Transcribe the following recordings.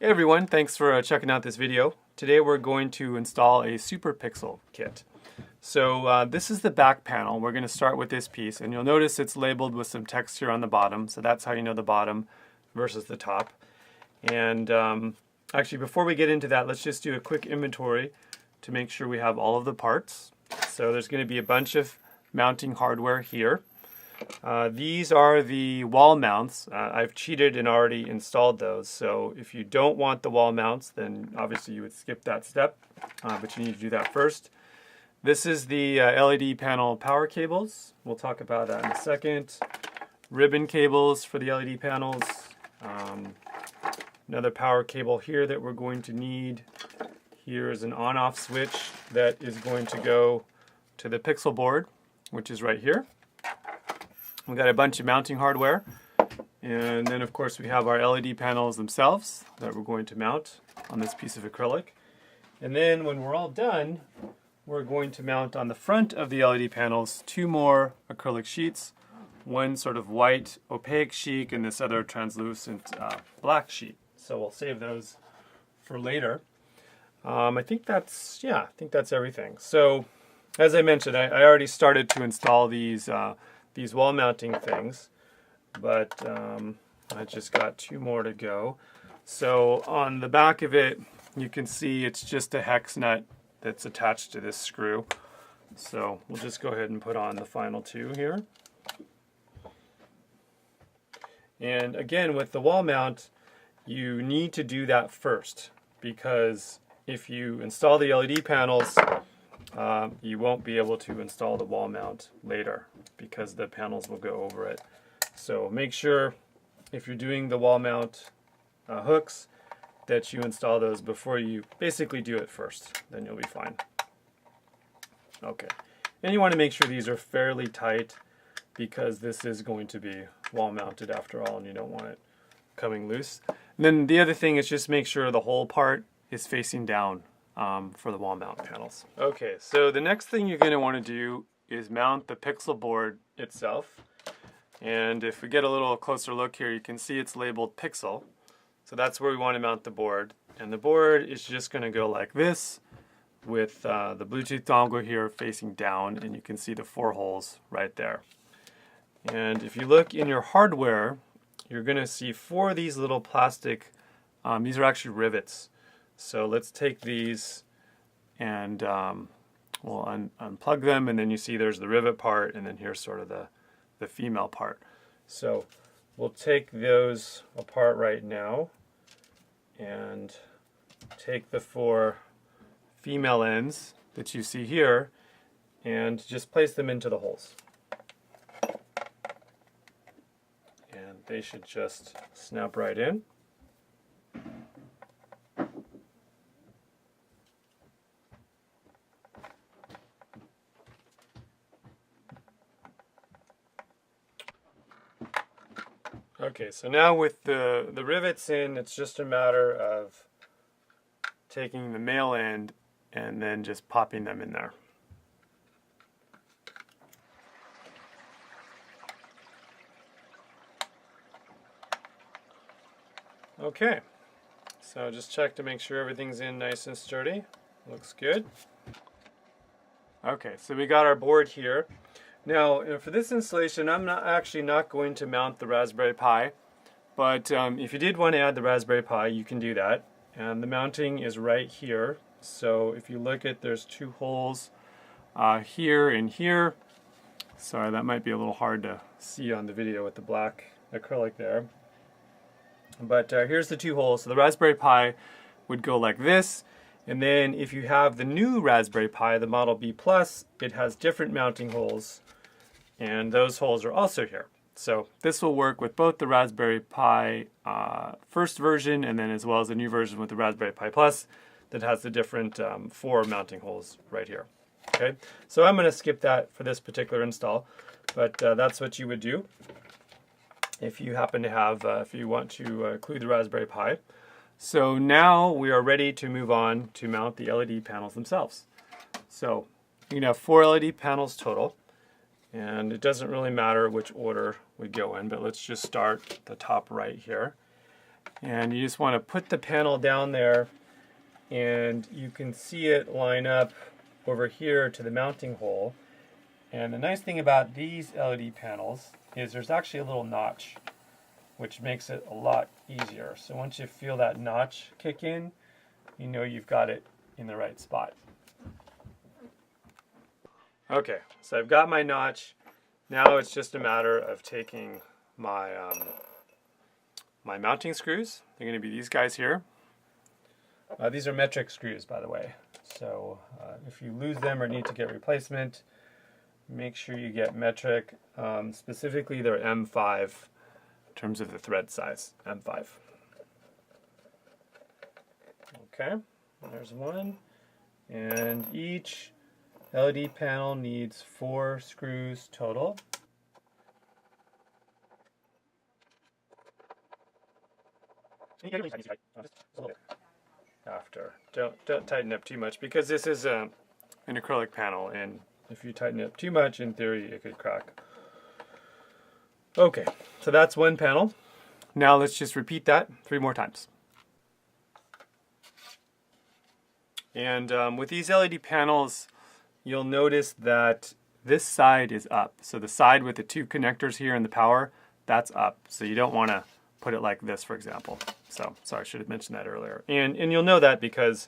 Hey everyone, thanks for checking out this video. Today we're going to install a SuperPixel kit. So this is the back panel. We're going to start with this piece, and you'll notice it's labeled with some text here on the bottom, so that's how you know the bottom versus the top. And actually, before we get into that, let's just do a quick inventory to make sure we have all of the parts. So there's going to be a bunch of mounting hardware here. These are the wall mounts. I've cheated and already installed those, so if you don't want the wall mounts, then obviously you would skip that step, but you need to do that first. This is the LED panel power cables. We'll talk about that in a second. Ribbon cables for the LED panels. Another power cable here that we're going to need. Here is an on-off switch that is going to go to the Pixel board, which is right here. We've got a bunch of mounting hardware, and then of course we have our LED panels themselves that we're going to mount on this piece of acrylic. And then when we're all done, we're going to mount on the front of the LED panels two more acrylic sheets, one sort of white opaque sheet and this other translucent black sheet. So we'll save those for later. I think that's everything. So as I mentioned, I already started to install these wall mounting things, but I just got two more to go. So on the back of it, you can see it's just a hex nut that's attached to this screw. So we'll just go ahead and put on the final two here. And again, with the wall mount, you need to do that first, because if you install the LED panels, you won't be able to install the wall mount later because the panels will go over it. So make sure if you're doing the wall mount hooks that you install those before you basically do it first. Then you'll be fine. Okay. And you want to make sure these are fairly tight because this is going to be wall mounted after all, and you don't want it coming loose. And then the other thing is just make sure the whole part is facing down for the wall mount panels. Okay, so the next thing you're going to want to do is mount the Pixel board itself. And if we get a little closer look here, you can see it's labeled Pixel. So that's where we want to mount the board. And the board is just going to go like this with the Bluetooth dongle here facing down, and you can see the 4 holes right there. And if you look in your hardware, you're going to see 4 of these little plastic, these are actually rivets. So let's take these and we'll unplug them, and then you see there's the rivet part, and then here's sort of the female part. So we'll take those apart right now and take the 4 female ends that you see here and just place them into the holes. And they should just snap right in. Okay, so now with the rivets in, it's just a matter of taking the male end and then just popping them in there. Okay, so just check to make sure everything's in nice and sturdy. Looks good. Okay, so we got our board here. Now, for this installation, I'm actually not going to mount the Raspberry Pi, but if you did want to add the Raspberry Pi, you can do that. And the mounting is right here. So if you look at, there's 2 holes here and here. Sorry, that might be a little hard to see on the video with the black acrylic there. But here's the 2 holes. So the Raspberry Pi would go like this. And then if you have the new Raspberry Pi, the Model B Plus, it has different mounting holes. And those holes are also here. So this will work with both the Raspberry Pi first version and then as well as the new version with the Raspberry Pi Plus that has the different 4 mounting holes right here. Okay, so I'm going to skip that for this particular install, but that's what you would do if you happen to have, if you want to include the Raspberry Pi. So now we are ready to move on to mount the LED panels themselves. So you can have 4 LED panels total. And it doesn't really matter which order we go in, but let's just start at the top right here. And you just want to put the panel down there, and you can see it line up over here to the mounting hole. And the nice thing about these LED panels is there's actually a little notch, which makes it a lot easier. So once you feel that notch kick in, you know you've got it in the right spot. Okay, so I've got my notch. Now it's just a matter of taking my my mounting screws. They're going to be these guys here. These are metric screws, by the way. So if you lose them or need to get replacement, make sure you get metric. Specifically, they're M5 in terms of the thread size, M5. Okay, there's one. And each LED panel needs 4 screws total. After. Don't tighten up too much, because this is an acrylic panel, and if you tighten it up too much, in theory it could crack. Okay, so that's one panel. Now let's just repeat that 3 more times. And with these LED panels, you'll notice that this side is up. So the side with the 2 connectors here and the power, that's up. So you don't want to put it like this, for example. So, sorry, I should have mentioned that earlier. And you'll know that because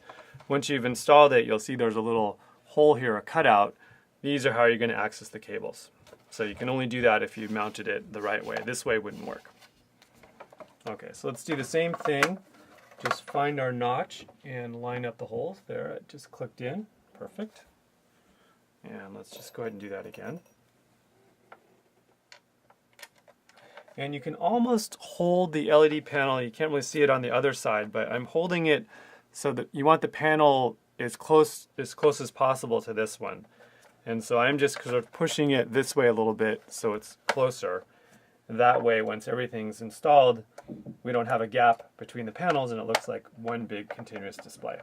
once you've installed it, you'll see there's a little hole here, a cutout. These are how you're going to access the cables. So you can only do that if you mounted it the right way. This way wouldn't work. Okay, so let's do the same thing. Just find our notch and line up the holes. There, it just clicked in. Perfect. And let's just go ahead and do that again. And you can almost hold the LED panel. You can't really see it on the other side, but I'm holding it so that you want the panel as close as possible to this one. And so I'm just sort of pushing it this way a little bit so it's closer. That way, once everything's installed, we don't have a gap between the panels and it looks like one big continuous display.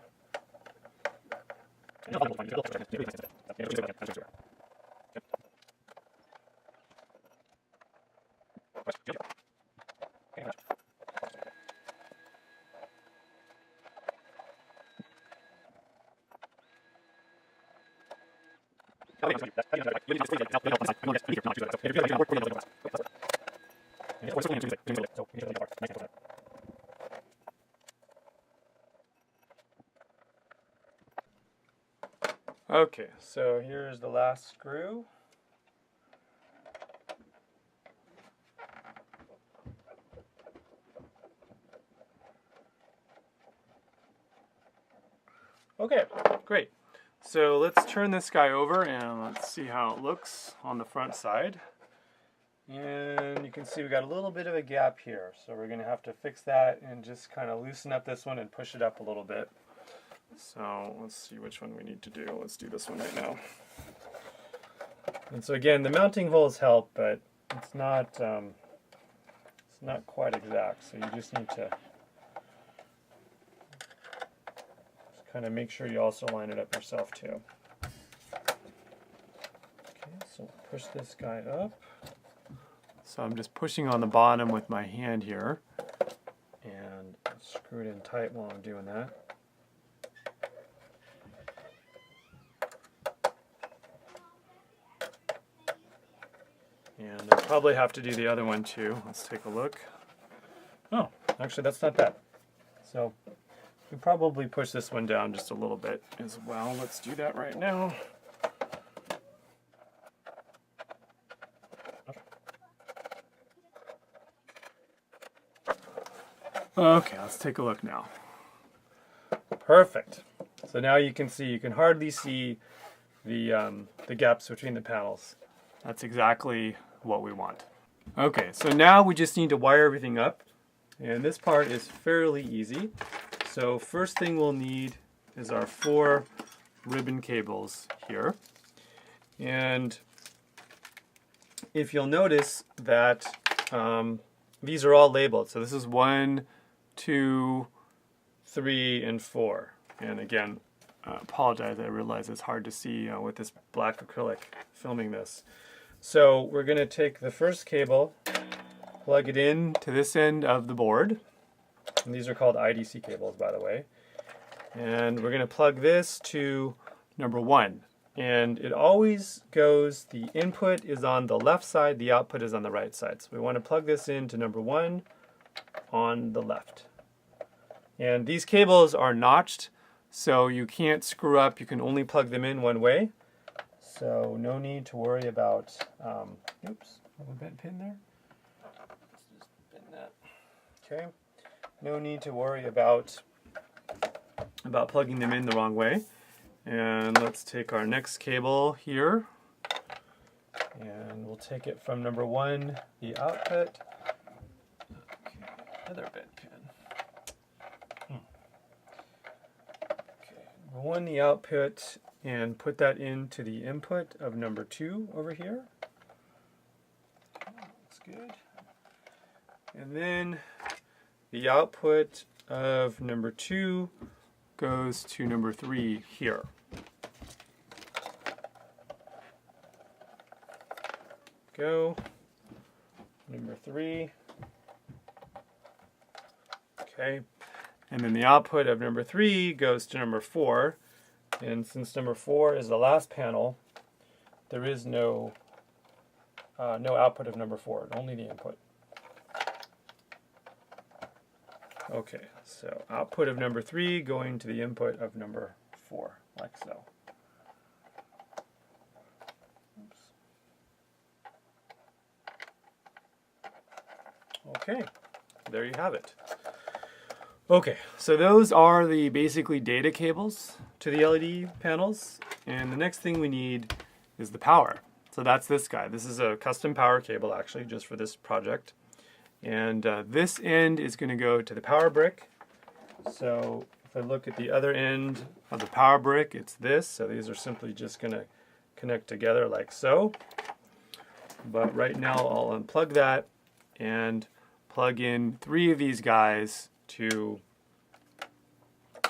Okay, so here's the last screw. Okay, great. So let's turn this guy over and let's see how it looks on the front side. And you can see we got a little bit of a gap here. So we're going to have to fix that and just kind of loosen up this one and push it up a little bit. So let's see which one we need to do. Let's do this one right now. And so again, the mounting holes help, but it's not quite exact. So you just need to kind of make sure you also line it up yourself too. Okay, so push this guy up. So I'm just pushing on the bottom with my hand here and screw it in tight while I'm doing that. And I'll probably have to do the other one too. Let's take a look. Oh, actually that's not bad. So we probably push this one down just a little bit as well. Let's do that right now. Okay, let's take a look now. Perfect. So now you can see, you can hardly see the gaps between the panels. That's exactly what we want. Okay, so now we just need to wire everything up. And this part is fairly easy. So first thing we'll need is our 4 ribbon cables here. And if you'll notice that these are all labeled. So this is 1, 2, 3, and 4. And again, I apologize, I realize it's hard to see with this black acrylic filming this. So we're going to take the first cable, plug it in to this end of the board. And these are called IDC cables, by the way. And we're going to plug this to number 1. And it always goes, the input is on the left side, the output is on the right side. So we want to plug this into number 1 on the left. And these cables are notched, so you can't screw up. You can only plug them in one way. So no need to worry about, oops, a little bent pin there. Let's just bend that. Okay. No need to worry about plugging them in the wrong way. And let's take our next cable here, and we'll take it from number 1, the output. Okay, another bent pin. Okay, number 1, the output, and put that into the input of number 2 over here. Okay, looks good. And then the output of number 2 goes to number 3 here. Go. Number 3. Okay. And then the output of number 3 goes to number 4. And since number 4 is the last panel, there is no output of number 4, only the input. Okay, so output of number 3 going to the input of number 4, like so. Oops. Okay, there you have it. Okay, so those are the basically data cables to the LED panels, and the next thing we need is the power. So that's this guy. This is a custom power cable actually just for this project. And this end is going to go to the power brick. So if I look at the other end of the power brick, it's this. So these are simply just going to connect together like so. But right now I'll unplug that and plug in 3 of these guys to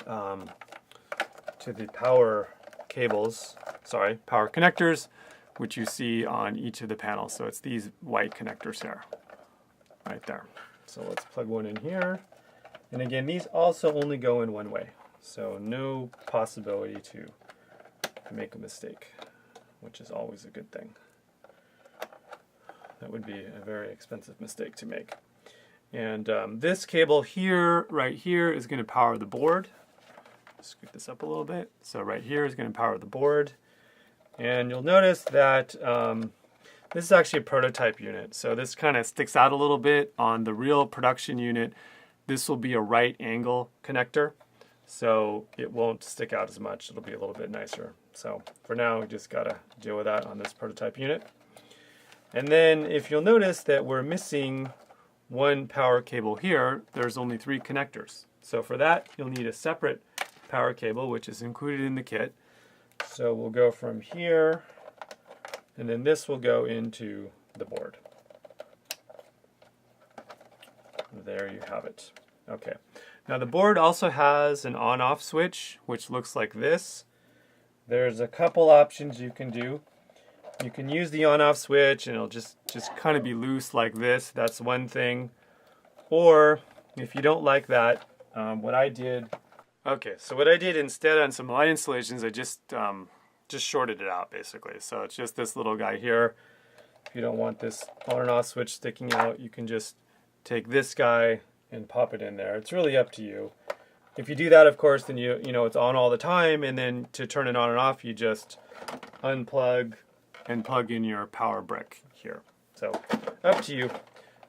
the power cables, power connectors, which you see on each of the panels. So it's these white connectors here. Right there. So let's plug one in here. And again, these also only go in one way. So no possibility to make a mistake, which is always a good thing. That would be a very expensive mistake to make. And this cable here, right here, is going to power the board. Scoot this up a little bit. So right here is going to power the board. And you'll notice that this is actually a prototype unit, so this kind of sticks out a little bit. On the real production unit, this will be a right angle connector, so it won't stick out as much. It'll be a little bit nicer. So for now, we just gotta deal with that on this prototype unit. And then if you'll notice that we're missing one power cable here, there's only 3 connectors. So for that, you'll need a separate power cable, which is included in the kit. So we'll go from here, and then this will go into the board. There you have it. Okay. Now the board also has an on-off switch, which looks like this. There's a couple options you can do. You can use the on-off switch and it'll just kind of be loose like this. That's one thing. Or if you don't like that, what I did instead on some light installations, I just shorted it out basically. So it's just this little guy here. If you don't want this on and off switch sticking out, you can just take this guy and pop it in there. It's really up to you. If you do that, of course, then you know it's on all the time, and then to turn it on and off, you just unplug and plug in your power brick here. So up to you.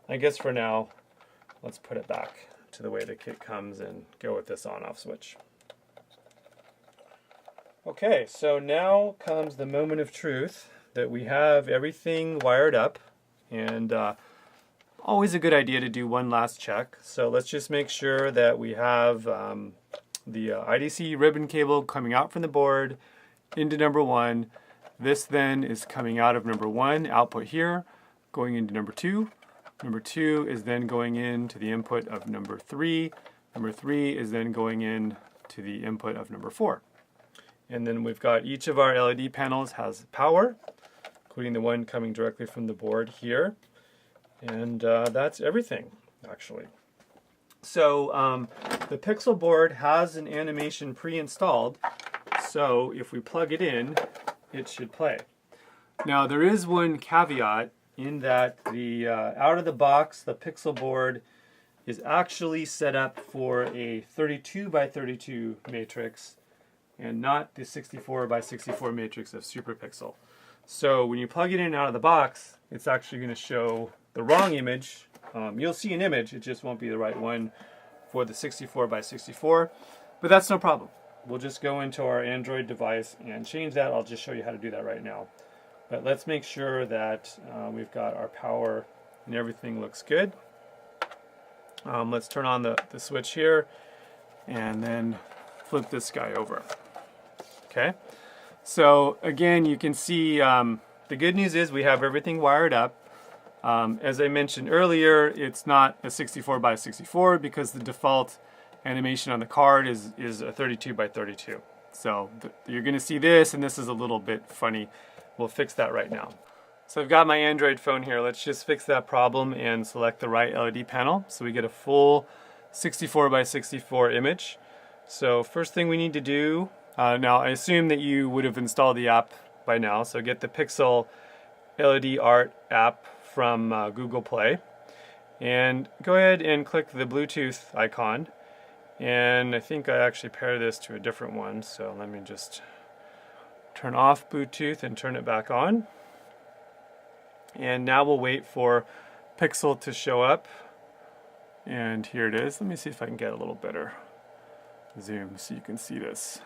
I guess for now, let's put it back to the way the kit comes and go with this on-off switch. Okay, so now comes the moment of truth that we have everything wired up, and always a good idea to do one last check. So let's just make sure that we have the IDC ribbon cable coming out from the board into number 1. This then is coming out of number 1, output here, going into number 2. Number 2 is then going into the input of number 3. Number 3 is then going in to the input of number 4. And then we've got each of our LED panels has power, including the one coming directly from the board here. And that's everything, actually. So the Pixel board has an animation pre-installed, so if we plug it in, it should play. Now there is one caveat in that the out of the box, the Pixel board is actually set up for a 32 by 32 matrix and not the 64 by 64 matrix of SuperPixel. So when you plug it in out of the box, it's actually going to show the wrong image. You'll see an image, it just won't be the right one for the 64 by 64, but that's no problem. We'll just go into our Android device and change that. I'll just show you how to do that right now. But let's make sure that we've got our power and everything looks good. Let's turn on the switch here and then flip this guy over. Okay, so again, you can see the good news is we have everything wired up. As I mentioned earlier, it's not a 64 by 64 because the default animation on the card is a 32 by 32. So you're going to see this, and this is a little bit funny. We'll fix that right now. So I've got my Android phone here. Let's just fix that problem and select the right LED panel so we get a full 64 by 64 image. So first thing we need to do, now I assume that you would have installed the app by now, so get the Pixel LED Art app from Google Play and go ahead and click the Bluetooth icon, and I think I actually pair this to a different one, so let me just turn off Bluetooth and turn it back on. And now we'll wait for Pixel to show up. And here it is. Let me see if I can get a little better zoom so you can see this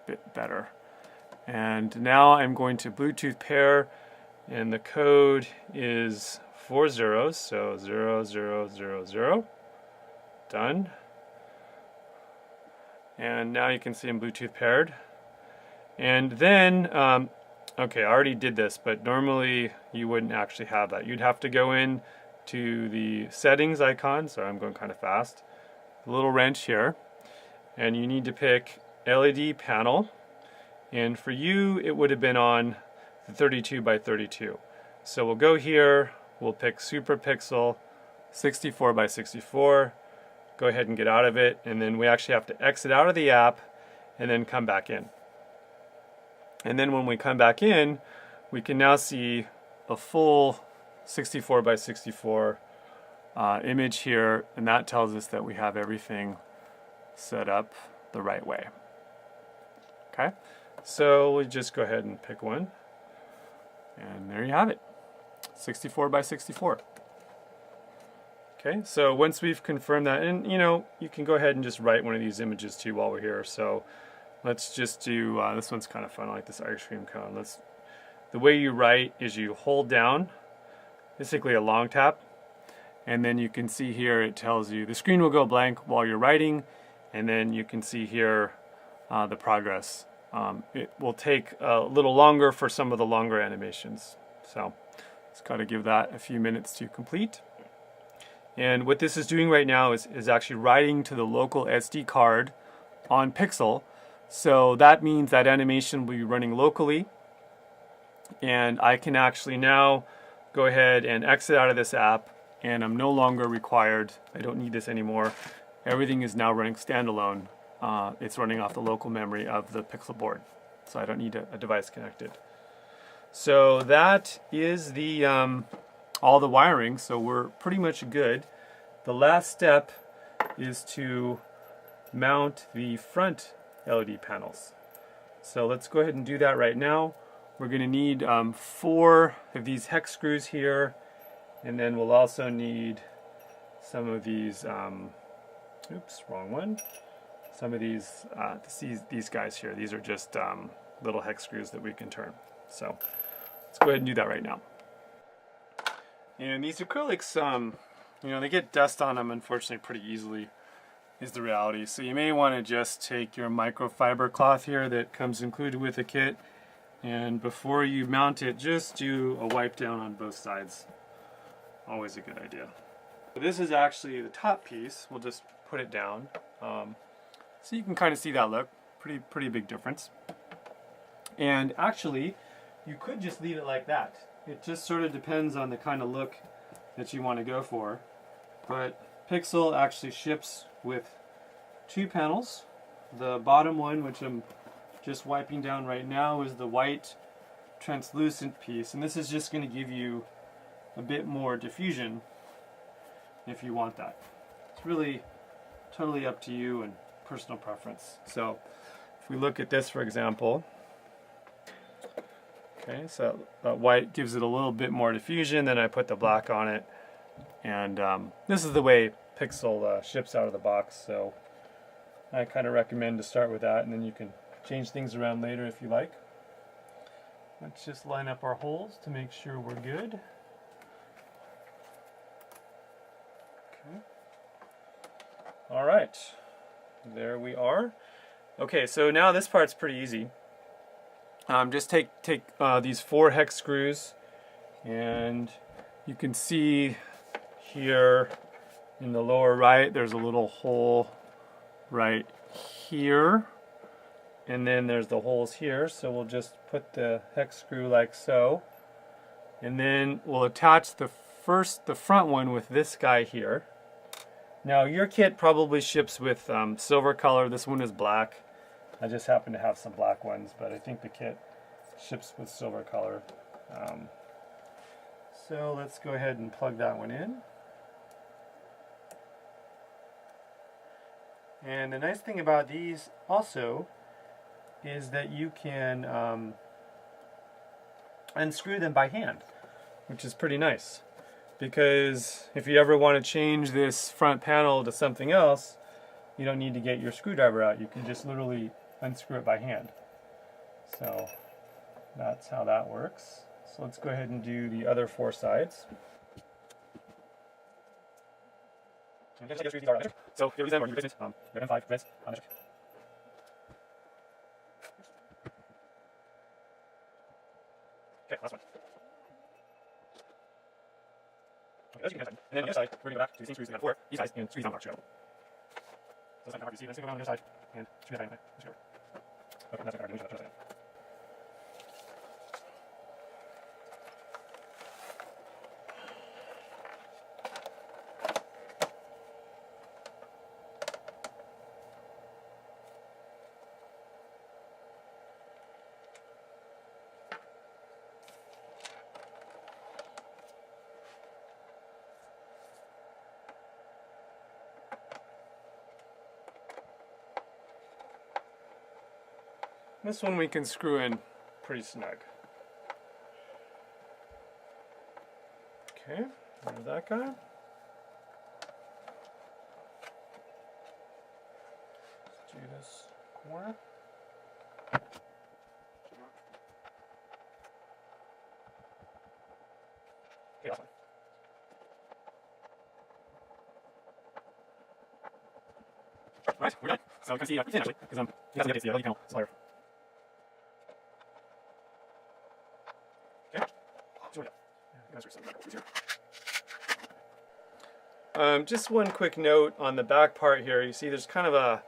a bit better. And now I'm going to Bluetooth pair, and the code is 4 zeros, so 0000. Done. And now you can see I'm Bluetooth paired. And then okay, I already did this, but normally you wouldn't actually have that. You'd have to go in to the settings icon, so I'm going kind of fast, the little wrench here, and you need to pick LED panel, and for you it would have been on the 32 by 32. So we'll go here, we'll pick SuperPixel 64 by 64, go ahead and get out of it, and then we actually have to exit out of the app and then come back in. And then when we come back in, we can now see a full 64 by 64 image here, and that tells us that we have everything set up the right way. Okay, so we'll just go ahead and pick one, and there you have it, 64 by 64. Okay, so once we've confirmed that, and you know, you can go ahead and just write one of these images too while we're here. So let's just do, this one's kind of fun, I like this ice cream cone. The way you write is you hold down, basically a long tap, and then you can see here it tells you, the screen will go blank while you're writing, and then you can see here the progress. It will take a little longer for some of the longer animations. So just got to give that a few minutes to complete. And what this is doing right now is actually writing to the local SD card on Pixel. So that means that animation will be running locally, and I can actually now go ahead and exit out of this app, and I'm no longer required, I don't need this anymore. Everything is now running standalone. It's running off the local memory of the Pixel board, so I don't need a device connected. So that is the all the wiring, so we're pretty much good. The last step is to mount the front LED panels. So let's go ahead and do that right now. We're going to need 4 of these hex screws here, and then we'll also need some of these, oops, wrong one. Some of these guys here. These are just little hex screws that we can turn. So let's go ahead and do that right now. And these acrylics, you know, they get dust on them, unfortunately, pretty easily, is the reality. So you may want to just take your microfiber cloth here that comes included with the kit, and before you mount it, just do a wipe down on both sides. Always a good idea. This is actually the top piece. We'll just put it down. So you can kind of see that look. Pretty big difference. And actually, you could just leave it like that. It just sort of depends on the kind of look that you want to go for. But Pixel actually ships with two panels. The bottom one, which I'm just wiping down right now, is the white translucent piece, and this is just going to give you a bit more diffusion if you want that. It's really totally up to you and personal preference. So if we look at this, for example, okay, so that white gives it a little bit more diffusion, then I put the black on it, and this is the way Pixel ships out of the box, so I kind of recommend to start with that, and then you can change things around later if you like. Let's just line up our holes to make sure we're good. Okay. All right, there we are. Okay, so now this part's pretty easy. Just take these 4 hex screws, and you can see here in the lower right there's a little hole right here, and then there's the holes here, so we'll just put the hex screw like so, and then we'll attach the front one with this guy here. Now your kit probably ships with silver color. This one is black. I just happen to have some black ones, but I think the kit ships with silver color. So let's go ahead and plug that one in. And the nice thing about these also is that you can unscrew them by hand, which is pretty nice. Because if you ever want to change this front panel to something else, you don't need to get your screwdriver out. You can just literally unscrew it by hand. So that's how that works. So let's go ahead and do the other 4 sides. So here we are, business. They're M5 reds. Okay, last one. Okay, and then on the other side, we're going to go back to the same screws we had before, these sides, and screw these down the arch. So that's not hard to see. Let's go down the other side and screw that in. Let's go. Okay, that's not hard to do. This one we can screw in pretty snug. Okay, there's that guy. Let's do this corner. Okay, last one. Alright, we're done. So you can see it's in actually, because you have to get the LED panel supplier. Just one quick note on the back part here. You see there's kind of a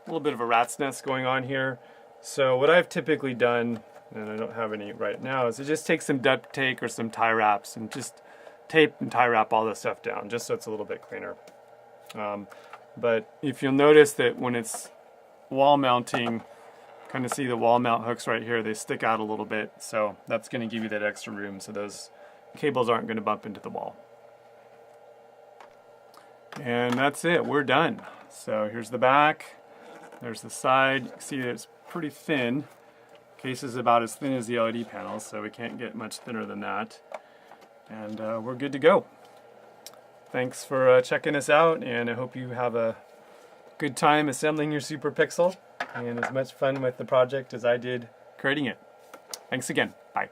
little bit of a rat's nest going on here. So what I've typically done, and I don't have any right now, is to just take some duct tape or some tie wraps and just tape and tie wrap all this stuff down, just so it's a little bit cleaner. But if you'll notice that when it's wall mounting, kind of see the wall mount hooks right here, they stick out a little bit, so that's going to give you that extra room so those cables aren't going to bump into the wall. And that's it, we're done. So here's the back, there's the side. You can see that it's pretty thin. Case is about as thin as the LED panels, so we can't get much thinner than that. And we're good to go. Thanks for checking us out, and I hope you have a good time assembling your Super Pixel and as much fun with the project as I did creating it. Thanks again. Bye.